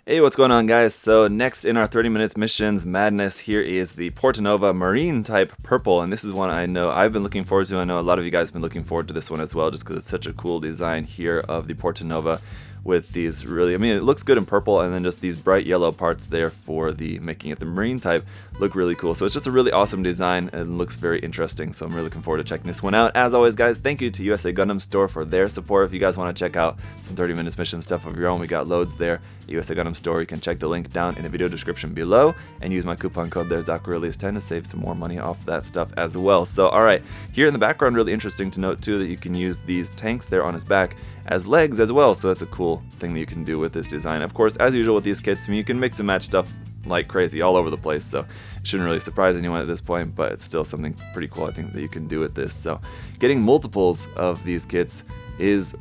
Hey, what's going on, guys? So next in our 30 minutes missions madness, here is the Portanova marine type purple, and this is one I know I've been looking forward to. I know a lot of you guys have been looking forward to this one as well, just because it's such a cool design here of the Portanova with these really, I mean, it looks good in purple, and then just these bright yellow parts there for the making it the marine type look really cool. So it's just a really awesome design and looks very interesting, so I'm really looking forward to checking this one out. As always, guys, thank you to USA Gundam Store for their support. If you guys want to check out some 30 minutes mission stuff of your own, we got loads there. USA Gundam Store, you can check the link down in the video description below and use my coupon code there, ZakuAurelius10, to save some more money off that stuff as well. So alright, here in the background, really interesting to note too that you can use these tanks there on his back as legs as well, so that's a cool thing that you can do with this design. Of course, as usual with these kits, I mean, you can mix and match stuff like crazy all over the place, so it shouldn't really surprise anyone at this point, but it's still something pretty cool I think that you can do with this. So getting multiples of these kits is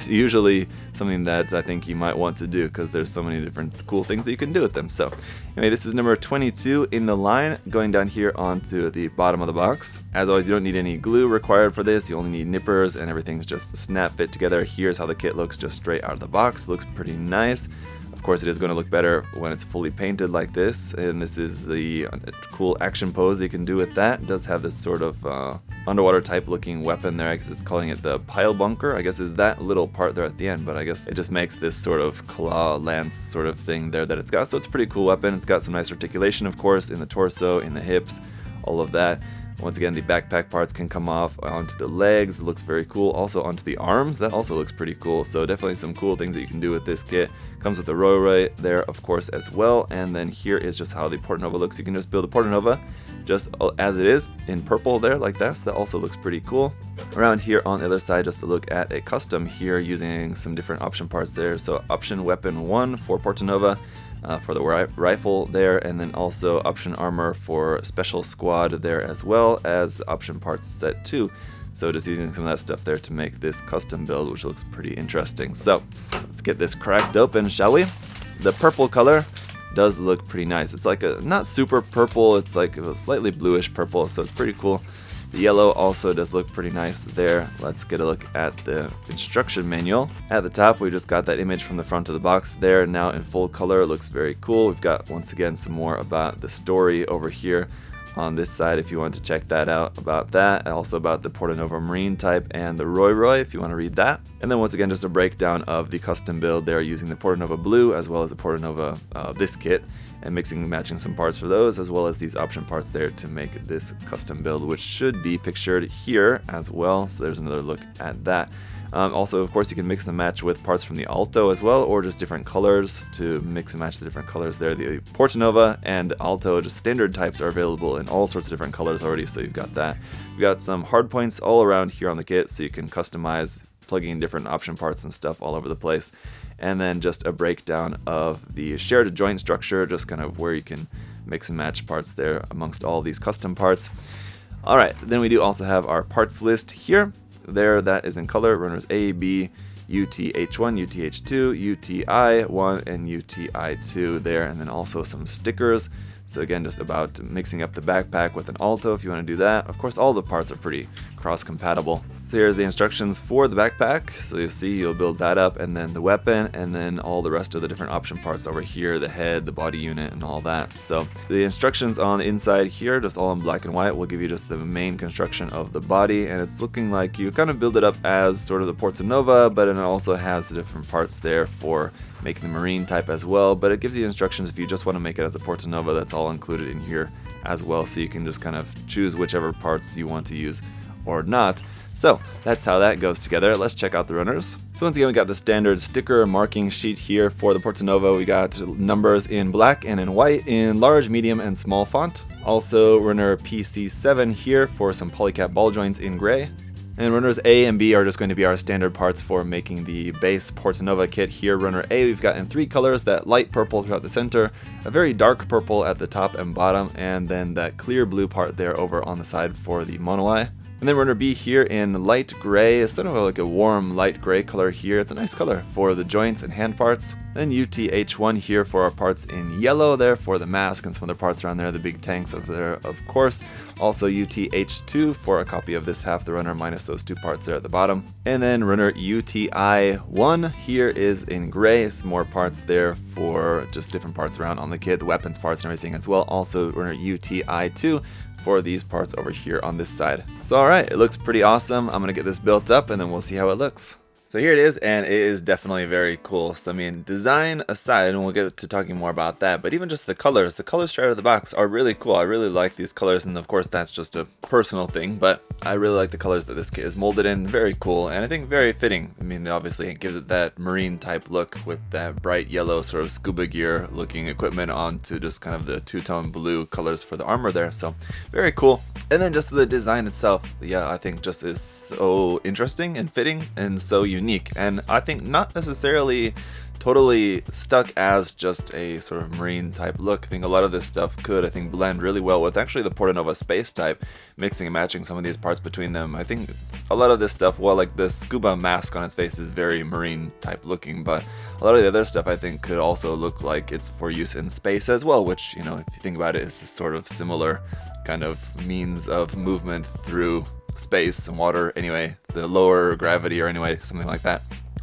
usually something that I think you might want to do, because there's so many different cool things that you can do with them. So anyway, this is number 22 in the line, going down here onto the bottom of the box. As always, you don't need any glue required for this, you only need nippers, and everything's just snap fit together. Here's how the kit looks just straight out of the box. Looks pretty nice. Of course, it is going to look better when it's fully painted like this, and this is the cool action pose you can do with that. It does have this sort of underwater type looking weapon there. I guess it's calling it the pile bunker, I guess is that little part there at the end, but I guess it just makes this sort of claw lance sort of thing there that it's got. So it's a pretty cool weapon. It's got some nice articulation, of course, in the torso, in the hips, all of that. Once again, the backpack parts can come off onto the legs. It looks very cool. Also onto the arms. That also looks pretty cool. So definitely some cool things that you can do with this kit. Comes with the Roy there, of course, as well. And then here is just how the Portanova looks. You can just build a Portanova just as it is in purple there like that. So that also looks pretty cool. Around here on the other side, just to look at a custom here using some different option parts there. So option weapon 1 for Portanova. For the rifle there, and then also option armor for special squad there, as well as the option parts set 2. So just using some of that stuff there to make this custom build, which looks pretty interesting. So let's get this cracked open, shall we? The purple color does look pretty nice. It's like a not super purple, it's like a slightly bluish purple, so it's pretty cool. The yellow also does look pretty nice there. Let's get a look at the instruction manual. At the top, we just got that image from the front of the box there, now in full color. It looks very cool. We've got, once again, some more about the story over here on this side if you want to check that out about that, and also about the Portanova marine type and the Roy if you want to read that. And then once again, just a breakdown of the custom build there using the Portanova blue as well as the Portanova this kit, and mixing and matching some parts for those, as well as these option parts there to make this custom build, which should be pictured here as well. So there's another look at that. Also, of course, you can mix and match with parts from the Alto as well, or just different colors to mix and match the different colors there. The Portanova and Alto, just standard types, are available in all sorts of different colors already, so you've got that. You've got some hard points all around here on the kit, so you can customize plugging in different option parts and stuff all over the place. And then just a breakdown of the shared joint structure, just kind of where you can mix and match parts there amongst all these custom parts. Alright, then we do also have our parts list here. There, that is in color, runners A, B, UTH1, UTH2, UTI1, and UTI2 there, and then also some stickers. So again, just about mixing up the backpack with an Alto if you want to do that. Of course, all the parts are pretty cross-compatible. So here's the instructions for the backpack. So you'll see you'll build that up, and then the weapon, and then all the rest of the different option parts over here, the head, the body unit, and all that. So the instructions on the inside here, just all in black and white, will give you just the main construction of the body, and it's looking like you kind of build it up as sort of the Portanova, but it also has the different parts there for making the marine type as well. But it gives you instructions if you just want to make it as a Portanova. That's all included in here as well, so you can just kind of choose whichever parts you want to use or not. So that's how that goes together. Let's check out the runners. So once again, we got the standard sticker marking sheet here for the Portanova. We got numbers in black and in white in large, medium, and small font. Also runner PC7 here for some polycap ball joints in gray. And runners A and B are just going to be our standard parts for making the base Portanova kit here. Runner A we've got in 3 colors, that light purple throughout the center, a very dark purple at the top and bottom, and then that clear blue part there over on the side for the monoi. And then runner B here in light gray, it's sort of like a warm light gray color here. It's a nice color for the joints and hand parts. Then UTH1 here for our parts in yellow there for the mask and some other parts around there, the big tanks over there, of course. Also UTH2 for a copy of this half the runner minus those two parts there at the bottom. And then runner UTI1 here is in gray, some more parts there for just different parts around on the kit, the weapons parts and everything as well. Also runner UTI2 for these parts over here on this side. So alright, it looks pretty awesome. I'm gonna get this built up and then we'll see how it looks. So here it is, and it is definitely very cool. So I mean, design aside, and we'll get to talking more about that, but even just the colors straight out of the box are really cool. I really like these colors, and of course that's just a personal thing, but I really like the colors that this kit is molded in. Very cool, and I think very fitting. I mean, obviously it gives it that marine type look with that bright yellow sort of scuba gear looking equipment onto just kind of the two-tone blue colors for the armor there. So very cool. And then just the design itself, yeah, I think just is so interesting and fitting and so unique. And I think not necessarily totally stuck as just a sort of marine type look. I think a lot of this stuff could, I think, blend really well with actually the Portanova space type, mixing and matching some of these parts between them. I think a lot of this stuff, well, like the scuba mask on its face is very marine type looking, but a lot of the other stuff I think could also look like it's for use in space as well, which, you know, if you think about it, is a sort of similar kind of means of movement through space and water anyway, the lower gravity or anyway, something like that.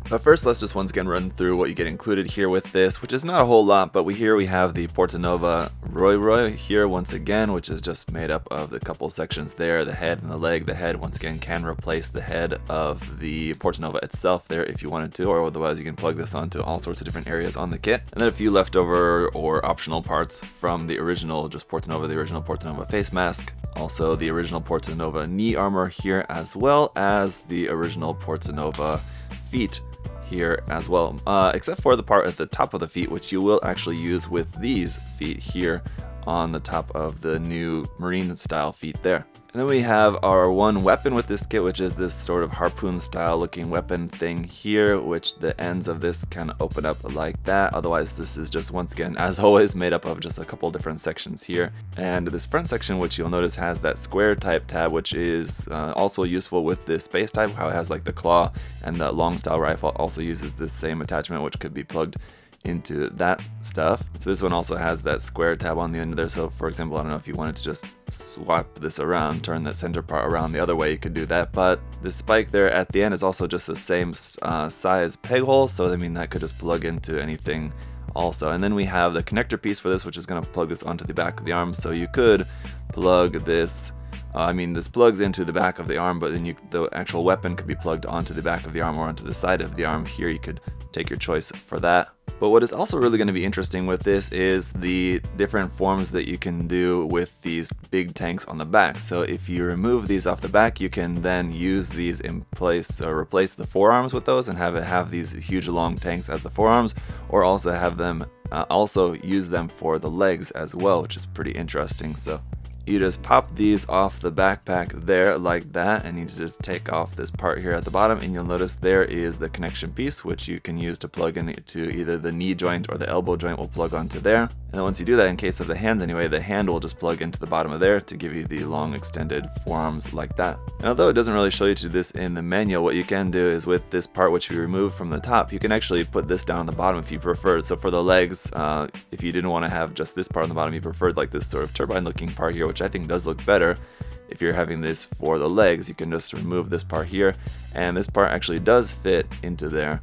But first, let's just once again run through what you get included here with this, which is not a whole lot, but we have the Portanova Roy here once again, which is just made up of the couple sections there, the head and the leg. The head once again can replace the head of the Portanova itself there if you wanted to, or otherwise you can plug this onto all sorts of different areas on the kit. And then a few leftover or optional parts from the original, just Portanova, the original Portanova face mask. Also the original Portanova knee armor here, as well as the original Portanova feet here as well, except for the part at the top of the feet, which you will actually use with these feet here on the top of the new marine style feet there. And then we have our one weapon with this kit, which is this sort of harpoon style looking weapon thing here, which the ends of this can open up like that. Otherwise, this is just once again, as always, made up of just a couple different sections here. And this front section, which you'll notice has that square type tab, which is also useful with this space type, how it has like the claw, and the long style rifle also uses this same attachment, which could be plugged into that stuff. So this one also has that square tab on the end of there. So for example, I don't know if you wanted to just swap this around, turn that center part around the other way, you could do that. But this spike there at the end is also just the same size peg hole. So I mean, that could just plug into anything also. And then we have the connector piece for this, which is going to plug this onto the back of the arm. So you could plug this, this plugs into the back of the arm, but then the actual weapon could be plugged onto the back of the arm or onto the side of the arm. Here you could take your choice for that. But what is also really going to be interesting with this is the different forms that you can do with these big tanks on the back. So if you remove these off the back, you can then use these in place, or replace the forearms with those and have these huge long tanks as the forearms, or also have them also use them for the legs as well, which is pretty interesting. So you just pop these off the backpack there like that, and you just take off this part here at the bottom, and you'll notice there is the connection piece, which you can use to plug into either the knee joint or the elbow joint will plug onto there. And then once you do that, in case of the hands anyway, the hand will just plug into the bottom of there to give you the long extended forearms like that. And although it doesn't really show you to this in the manual, what you can do is with this part which you remove from the top, you can actually put this down on the bottom if you prefer. So for the legs, if you didn't want to have just this part on the bottom, you preferred like this sort of turbine looking part here, which I think does look better. If you're having this for the legs, you can just remove this part here, and this part actually does fit into there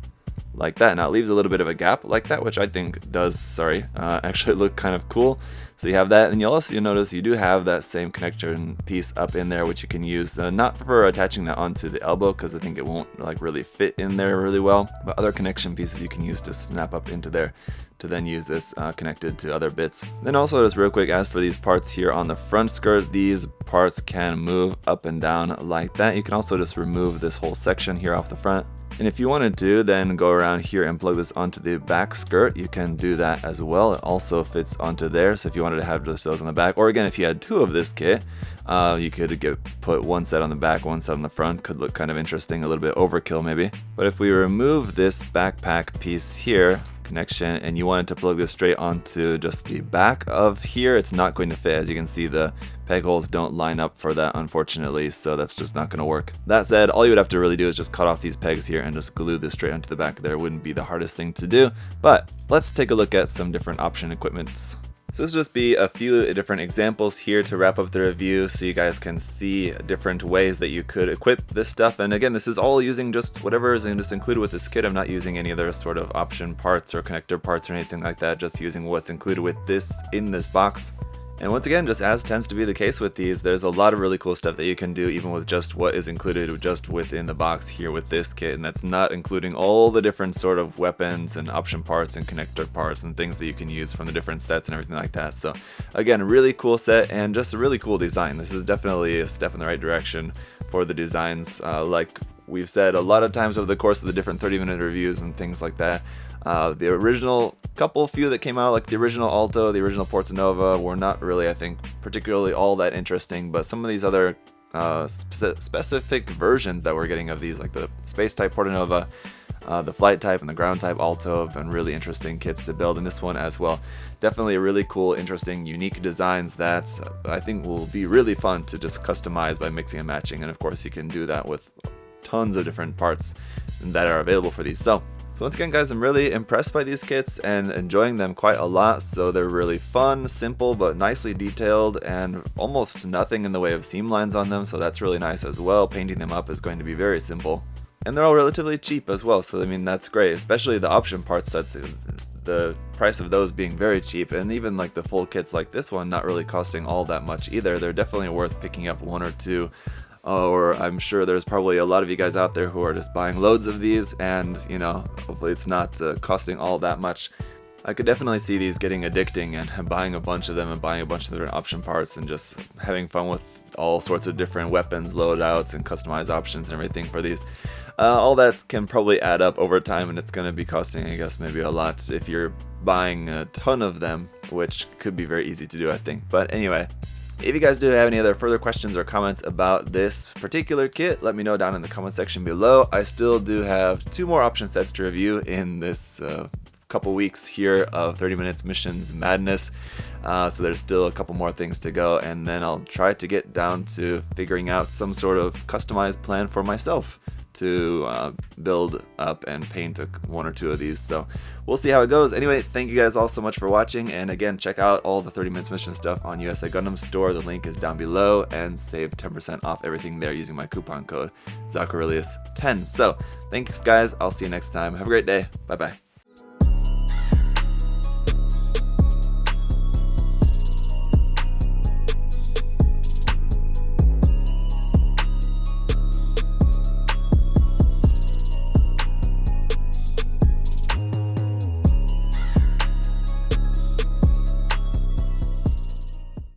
like that. Now it leaves a little bit of a gap like that, which I think does, actually look kind of cool. So you have that, and you'll notice you do have that same connection piece up in there, which you can use not for attaching that onto the elbow, because I think it won't like really fit in there really well, but other connection pieces you can use to snap up into there to then use this connected to other bits. Then also just real quick, as for these parts here on the front skirt, these parts can move up and down like that. You can also just remove this whole section here off the front. And if you wanted to then go around here and plug this onto the back skirt, you can do that as well. It also fits onto there. So if you wanted to have just those on the back, or again, if you had two of this kit, you could put one set on the back, one set on the front. Could look kind of interesting, a little bit overkill maybe. But if we remove this backpack piece here, connection and you wanted to plug this straight onto just the back of here, it's not going to fit. As you can see, the peg holes don't line up for that, unfortunately, so that's just not going to work. That said, all you would have to really do is just cut off these pegs here and just glue this straight onto the back there. It wouldn't be the hardest thing to do, but let's take a look at some different option equipments. So this will just be a few different examples here to wrap up the review so you guys can see different ways that you could equip this stuff. And again, this is all using just whatever is just included with this kit. I'm not using any other sort of option parts or connector parts or anything like that, just using what's included with this in this box. And once again, just as tends to be the case with these, there's a lot of really cool stuff that you can do even with just what is included just within the box here with this kit, and that's not including all the different sort of weapons and option parts and connector parts and things that you can use from the different sets and everything like that. So again, a really cool set and just a really cool design. This is definitely a step in the right direction for the designs. Like we've said a lot of times over the course of the different 30-minute reviews and things like that, the original few that came out, like the original Alto, the original Portanova, were not really, I think, particularly all that interesting, but some of these other specific versions that we're getting of these, like the space type Portanova, the flight type and the ground type Alto, have been really interesting kits to build, and this one as well. Definitely really cool, interesting, unique designs that I think will be really fun to just customize by mixing and matching, and of course you can do that with tons of different parts that are available for these. So once again, guys, I'm really impressed by these kits and enjoying them quite a lot. So they're really fun, simple, but nicely detailed, and almost nothing in the way of seam lines on them, so that's really nice as well. Painting them up is going to be very simple. And they're all relatively cheap as well, so I mean, that's great, especially the option parts. That's the price of those being very cheap, and even like the full kits like this one not really costing all that much either. They're definitely worth picking up one or two. Or I'm sure there's probably a lot of you guys out there who are just buying loads of these, and you know, hopefully it's not costing all that much. I could definitely see these getting addicting and buying a bunch of them and buying a bunch of different option parts and just having fun with all sorts of different weapons, loadouts, and customized options and everything for these. All that can probably add up over time, and it's going to be costing, I guess, maybe a lot if you're buying a ton of them, which could be very easy to do, I think. But anyway, if you guys do have any other further questions or comments about this particular kit, let me know down in the comment section below. I still do have 2 more option sets to review in this couple weeks here of 30 Minutes Missions Madness. So there's still a couple more things to go, and then I'll try to get down to figuring out some sort of customized plan for myself to build up and paint 1 or 2 of these. So we'll see how it goes. Anyway, thank you guys all so much for watching, and again, check out all the 30 Minutes Mission stuff on USA Gundam Store. The link is down below, and save 10% off everything there using my coupon code ZakuAurelius10. So thanks guys, I'll see you next time. Have a great day. Bye bye.